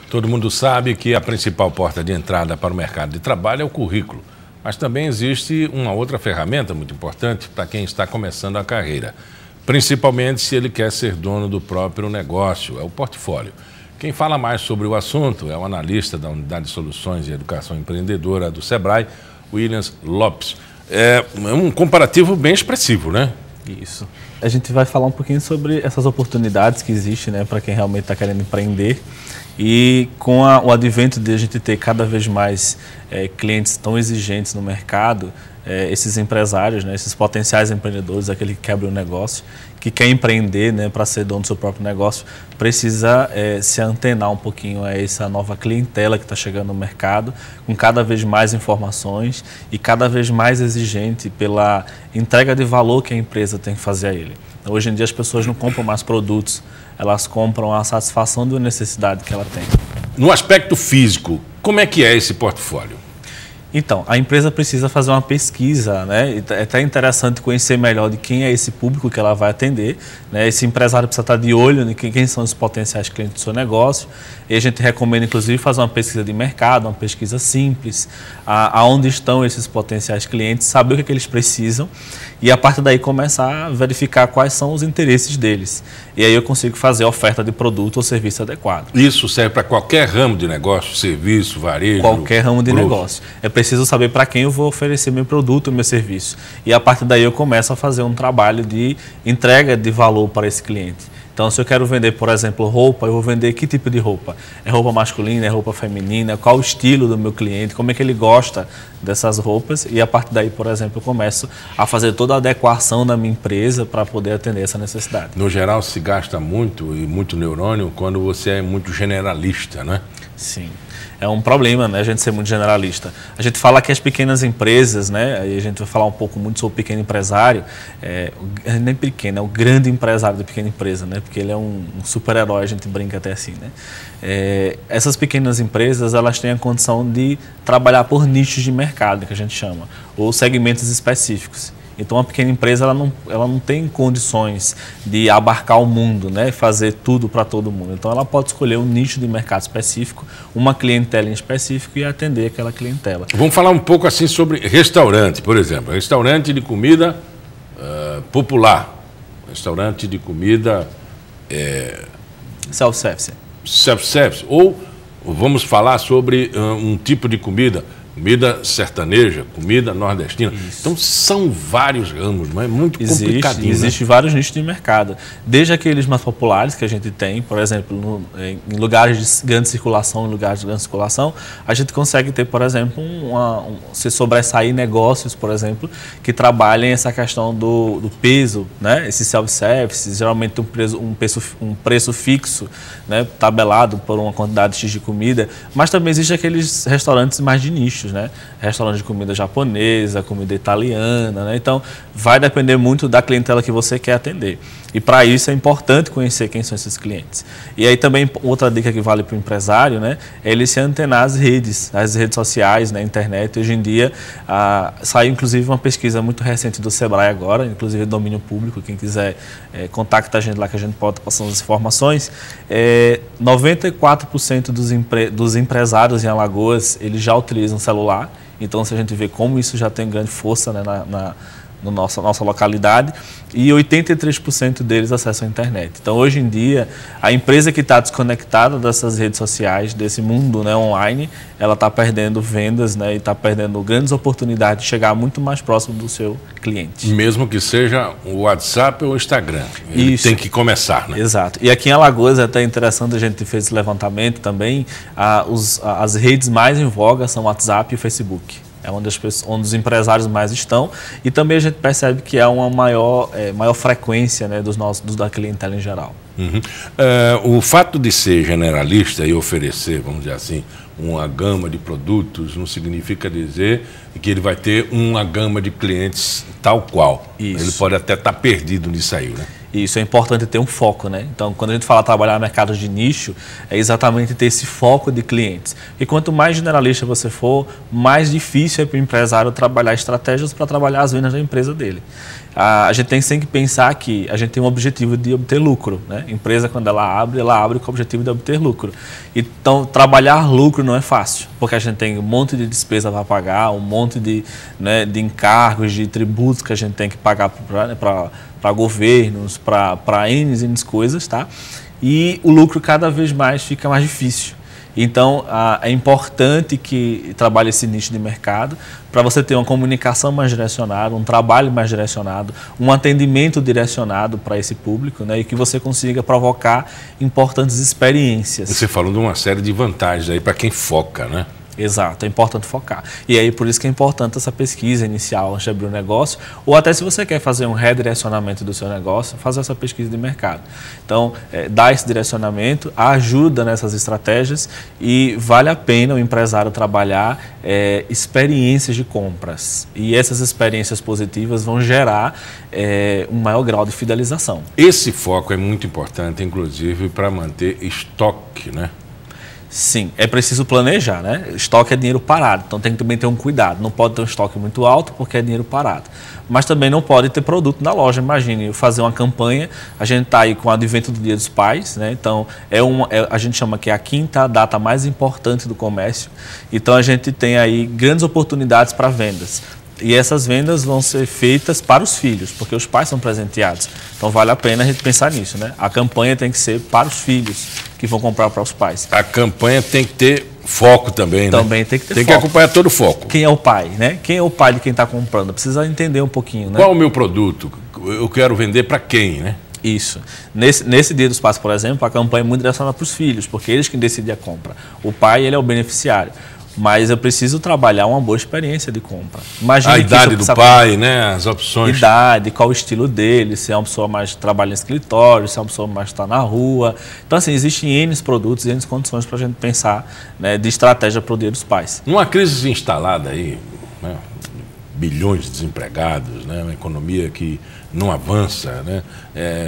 Todo mundo sabe que a principal porta de entrada para o mercado de trabalho é o currículo, mas também existe uma outra ferramenta muito importante para quem está começando a carreira, principalmente se ele quer ser dono do próprio negócio, é o portfólio. Quem fala mais sobre o assunto é o analista da Unidade de Soluções e Educação Empreendedora do Sebrae, Williams Lopes. É um comparativo bem expressivo, né? Isso. A gente vai falar um pouquinho sobre essas oportunidades que existem, né, para quem realmente está querendo empreender. E com o advento de a gente ter cada vez mais clientes tão exigentes no mercado, esses empresários, né, esses potenciais empreendedores, aquele que quebra o negócio, que quer empreender, né, para ser dono do seu próprio negócio, precisa se antenar um pouquinho a essa nova clientela que está chegando no mercado, com cada vez mais informações e cada vez mais exigente pela entrega de valor que a empresa tem que fazer a ele. Hoje em dia as pessoas não compram mais produtos, elas compram a satisfação de uma necessidade que ela tem. No aspecto físico, como é que é esse portfólio? Então, a empresa precisa fazer uma pesquisa, né? É até interessante conhecer melhor de quem é esse público que ela vai atender, né? Esse empresário precisa estar de olho em quem são os potenciais clientes do seu negócio. E a gente recomenda, inclusive, fazer uma pesquisa de mercado, uma pesquisa simples, aonde estão esses potenciais clientes, saber o que eles precisam e, a partir daí, começar a verificar quais são os interesses deles. E aí eu consigo fazer a oferta de produto ou serviço adequado. Isso serve para qualquer ramo de negócio, serviço, varejo? Qualquer ramo de negócio. É preciso saber para quem eu vou oferecer meu produto, meu serviço. E a partir daí eu começo a fazer um trabalho de entrega de valor para esse cliente. Então, se eu quero vender, por exemplo, roupa, eu vou vender que tipo de roupa? É roupa masculina, é roupa feminina? Qual o estilo do meu cliente? Como é que ele gosta dessas roupas? E a partir daí, por exemplo, eu começo a fazer toda a adequação da minha empresa para poder atender essa necessidade. No geral, se gasta muito e muito neurônio quando você é muito generalista, né? Sim. É um problema, né, a gente ser muito generalista. A gente fala que as pequenas empresas, né, aí a gente vai falar um pouco muito sobre o pequeno empresário, nem pequeno, é o grande empresário da pequena empresa, né, porque ele é um super-herói, a gente brinca até assim, né. Essas pequenas empresas, elas têm a condição de trabalhar por nichos de mercado, que a gente chama, ou segmentos específicos. Então, a pequena empresa ela não tem condições de abarcar o mundo, né? Fazer tudo para todo mundo. Então, ela pode escolher um nicho de mercado específico, uma clientela em específico e atender aquela clientela. Vamos falar um pouco assim sobre restaurante, por exemplo. Restaurante de comida popular. Restaurante de comida... Self-service. Self-service. Ou vamos falar sobre um tipo de comida... Comida sertaneja, comida nordestina. Isso. Então, são vários ramos, não é? Muito complicadinho. Existem vários nichos de mercado. Desde aqueles mais populares que a gente tem, por exemplo, em lugares de grande circulação, a gente consegue ter, por exemplo, se sobressair negócios, por exemplo, que trabalhem essa questão do peso, né? Esse self-service, geralmente um preço fixo, né? Tabelado por uma quantidade X de comida, mas também existem aqueles restaurantes mais de nicho, né? Restaurante de comida japonesa, comida italiana, né? Então, vai depender muito da clientela que você quer atender. E para isso é importante conhecer quem são esses clientes. E aí também outra dica que vale para o empresário, né? É ele se antenar às redes sociais, na internet. Hoje em dia, saiu inclusive uma pesquisa muito recente do Sebrae agora, inclusive domínio público, quem quiser contacta a gente lá que a gente pode passar as informações. 94% dos empresários em Alagoas, eles já utilizam celular. Então, se a gente vê como isso já tem grande força, né, na nossa localidade, e 83% deles acessam a internet. Então, hoje em dia, a empresa que está desconectada dessas redes sociais, desse mundo, né, online, ela está perdendo vendas, né, e está perdendo grandes oportunidades de chegar muito mais próximo do seu cliente. Mesmo que seja o WhatsApp ou o Instagram. Ele tem que começar, né? Exato. E aqui em Alagoas é até interessante, a gente fez esse levantamento também, as redes mais em voga são o WhatsApp e o Facebook. É onde os empresários mais estão, e também a gente percebe que há uma maior frequência, né, da clientela em geral. Uhum. O fato de ser generalista e oferecer, vamos dizer assim, uma gama de produtos, não significa dizer que ele vai ter uma gama de clientes tal qual. Isso. Ele pode até estar perdido nisso aí, né? Isso é importante ter um foco, né? Então, quando a gente fala trabalhar mercados de nicho, é exatamente ter esse foco de clientes. E quanto mais generalista você for, mais difícil é para o empresário trabalhar estratégias para trabalhar as vendas da empresa dele. A gente tem sempre que pensar que a gente tem um objetivo de obter lucro, né? A empresa, quando ela abre com o objetivo de obter lucro. Então, trabalhar lucro não é fácil, porque a gente tem um monte de despesa para pagar, um monte de encargos, de tributos que a gente tem que pagar para governos, para N coisas, tá? E o lucro cada vez mais fica mais difícil. Então, é importante que trabalhe esse nicho de mercado para você ter uma comunicação mais direcionada, um trabalho mais direcionado, um atendimento direcionado para esse público, né, e que você consiga provocar importantes experiências. Você falou de uma série de vantagens aí para quem foca, né? Exato, é importante focar. E aí, por isso que é importante essa pesquisa inicial antes de abrir o negócio, ou até se você quer fazer um redirecionamento do seu negócio, fazer essa pesquisa de mercado. Então, dar esse direcionamento ajuda nessas estratégias e vale a pena o empresário trabalhar experiências de compras. E essas experiências positivas vão gerar um maior grau de fidelização. Esse foco é muito importante, inclusive, para manter estoque, né? Sim, é preciso planejar, né? Estoque é dinheiro parado, então tem que também ter um cuidado. Não pode ter um estoque muito alto porque é dinheiro parado. Mas também não pode ter produto na loja. Imagine eu fazer uma campanha, a gente está aí com o advento do Dia dos Pais, né? Então a gente chama que é a quinta data mais importante do comércio. Então a gente tem aí grandes oportunidades para vendas. E essas vendas vão ser feitas para os filhos, porque os pais são presenteados. Então vale a pena a gente pensar nisso, né? A campanha tem que ser para os filhos que vão comprar para os pais. A campanha tem que ter foco também, né? Também tem que ter foco. Tem que acompanhar todo o foco. Quem é o pai, né? Quem é o pai de quem está comprando? Precisa entender um pouquinho, né? Qual o meu produto? Eu quero vender para quem, né? Isso. Nesse Dia dos Pais, por exemplo, a campanha é muito direcionada para os filhos, porque eles que decidem a compra. O pai, ele é o beneficiário. Mas eu preciso trabalhar uma boa experiência de compra. Imagina a idade do pai, né? As opções. Idade, qual o estilo dele, se é uma pessoa mais que trabalha em escritório, se é uma pessoa mais que está na rua. Então, assim, existem N produtos e N condições para a gente pensar, né, de estratégia para o Dia dos Pais. Numa crise instalada aí, né, bilhões de desempregados, né, uma economia que não avança, né,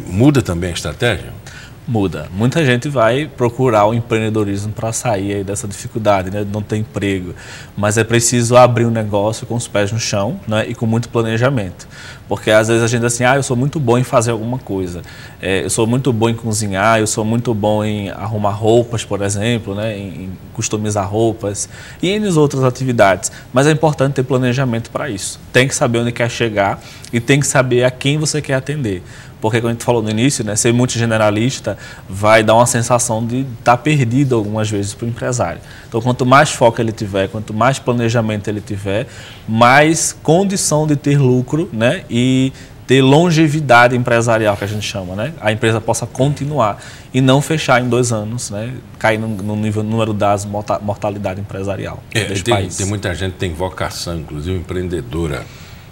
muda também a estratégia? Muda. Muita gente vai procurar o empreendedorismo para sair aí dessa dificuldade, né, de não ter emprego. Mas é preciso abrir um negócio com os pés no chão, né, e com muito planejamento. Porque às vezes a gente diz assim, eu sou muito bom em fazer alguma coisa. Eu sou muito bom em cozinhar, eu sou muito bom em arrumar roupas, por exemplo, né, em customizar roupas e em outras atividades. Mas é importante ter planejamento para isso. Tem que saber onde quer chegar e tem que saber a quem você quer atender. Porque, como a gente falou no início, né, ser muito generalista vai dar uma sensação de estar perdido algumas vezes para o empresário. Então, quanto mais foco ele tiver, quanto mais planejamento ele tiver, mais condição de ter lucro, né, e ter longevidade empresarial, que a gente chama, né? A empresa possa continuar e não fechar em 2 anos, né, cair no número das mortalidade empresarial desse país. Tem muita gente que tem vocação, inclusive empreendedora.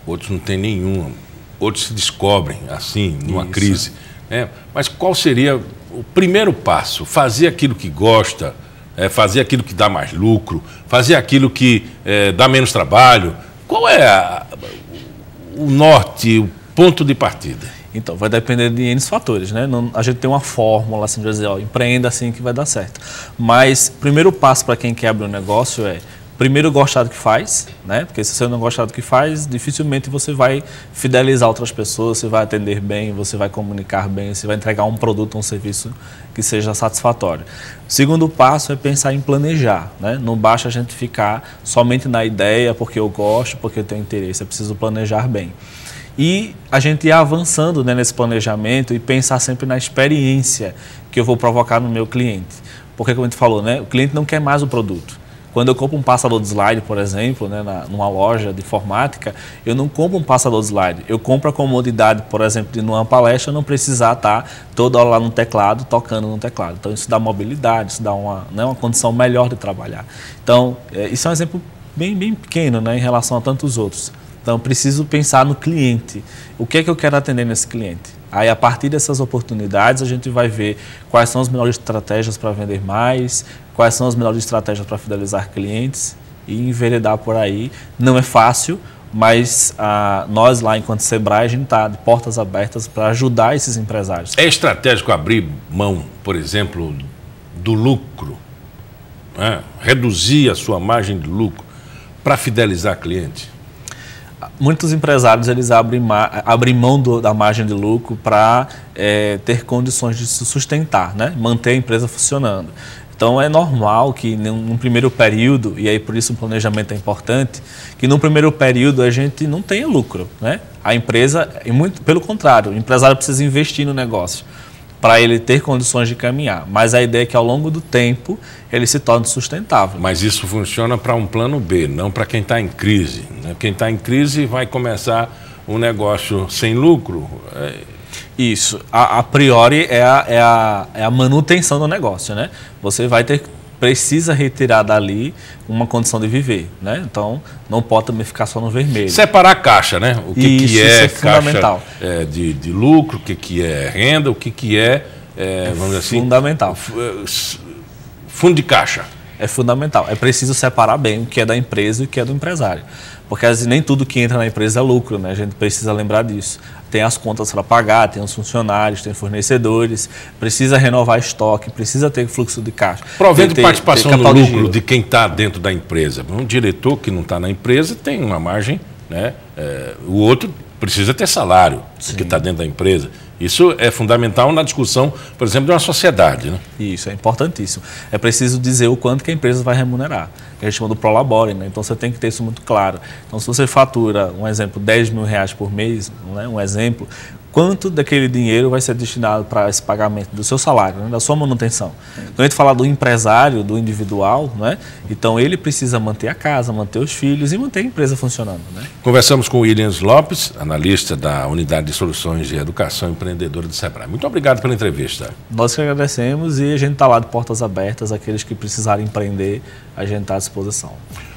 Outros não têm nenhuma. Outros se descobrem assim, numa crise. Mas qual seria o primeiro passo? Fazer aquilo que gosta, fazer aquilo que dá mais lucro, fazer aquilo que dá menos trabalho. Qual é o norte, o ponto de partida? Então, vai depender de N fatores, né? A gente tem uma fórmula, assim, de dizer, empreenda assim que vai dar certo. Mas, primeiro passo para quem quer abrir um negócio primeiro, gostar do que faz, né? Porque se você não gostar do que faz, dificilmente você vai fidelizar outras pessoas, você vai atender bem, você vai comunicar bem, você vai entregar um produto ou um serviço que seja satisfatório. O segundo passo é pensar em planejar, né? Não basta a gente ficar somente na ideia, porque eu gosto, porque eu tenho interesse, é preciso planejar bem. E a gente ir avançando, né, nesse planejamento e pensar sempre na experiência que eu vou provocar no meu cliente. Porque, como a gente falou, né, o cliente não quer mais o produto. Quando eu compro um passador de slide, por exemplo, né, numa loja de informática, eu não compro um passador de slide. Eu compro a comodidade, por exemplo, de numa palestra, eu não precisar estar toda hora lá no teclado, tocando no teclado. Então, isso dá mobilidade, isso dá uma condição melhor de trabalhar. Então, isso é um exemplo bem pequeno, né, em relação a tantos outros. Então, eu preciso pensar no cliente. O que é que eu quero atender nesse cliente? Aí, a partir dessas oportunidades, a gente vai ver quais são as melhores estratégias para vender mais, quais são as melhores estratégias para fidelizar clientes e enveredar por aí. Não é fácil, Mas nós lá, enquanto Sebrae, a gente está de portas abertas para ajudar esses empresários. É estratégico abrir mão, por exemplo, do lucro, né? Reduzir a sua margem de lucro para fidelizar cliente? Muitos empresários eles abrem mão da margem de lucro para ter condições de se sustentar, né? Manter a empresa funcionando. Então é normal que num primeiro período, e aí por isso o planejamento é importante, que no primeiro período a gente não tenha lucro, né? A empresa, pelo contrário, o empresário precisa investir no negócio para ele ter condições de caminhar. Mas a ideia é que ao longo do tempo ele se torne sustentável. Mas isso funciona para um plano B, não para quem está em crise, né? Quem está em crise vai começar um negócio sem lucro. Isso, a priori é a manutenção do negócio, né? Você precisa retirar dali uma condição de viver, né? Então, não pode também ficar só no vermelho. Separar a caixa, né? O que isso é é fundamental. Caixa de lucro, o que é renda, o que é, vamos dizer assim... Fundamental. Fundo de caixa. É fundamental. É preciso separar bem o que é da empresa e o que é do empresário. Porque às vezes, nem tudo que entra na empresa é lucro, né? A gente precisa lembrar disso. Tem as contas para pagar, tem os funcionários, tem fornecedores, precisa renovar estoque, precisa ter fluxo de caixa. Provendo de participação no lucro de quem está dentro da empresa. Um diretor que não está na empresa tem uma margem, né? O outro precisa ter salário, que está dentro da empresa. Isso é fundamental na discussão, por exemplo, de uma sociedade, né? Isso, é importantíssimo. É preciso dizer o quanto que a empresa vai remunerar. A gente chama do prolabore, né? Então você tem que ter isso muito claro. Então se você fatura, um exemplo, R$10 mil por mês, né? Um exemplo, quanto daquele dinheiro vai ser destinado para esse pagamento do seu salário, né? Da sua manutenção? Quando a gente fala do empresário, do individual, né? Então ele precisa manter a casa, manter os filhos e manter a empresa funcionando, né? Conversamos com o Williams Lopes, analista da Unidade de Soluções de Educação Empreendedora do Sebrae. Muito obrigado pela entrevista. Nós que agradecemos e a gente está lá de portas abertas, aqueles que precisarem empreender, a gente está à disposição.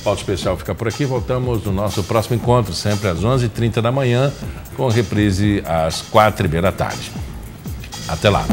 O Pauta Especial fica por aqui, voltamos no nosso próximo encontro, sempre às 11h30 da manhã, com reprise às 4h30 da tarde. Até lá.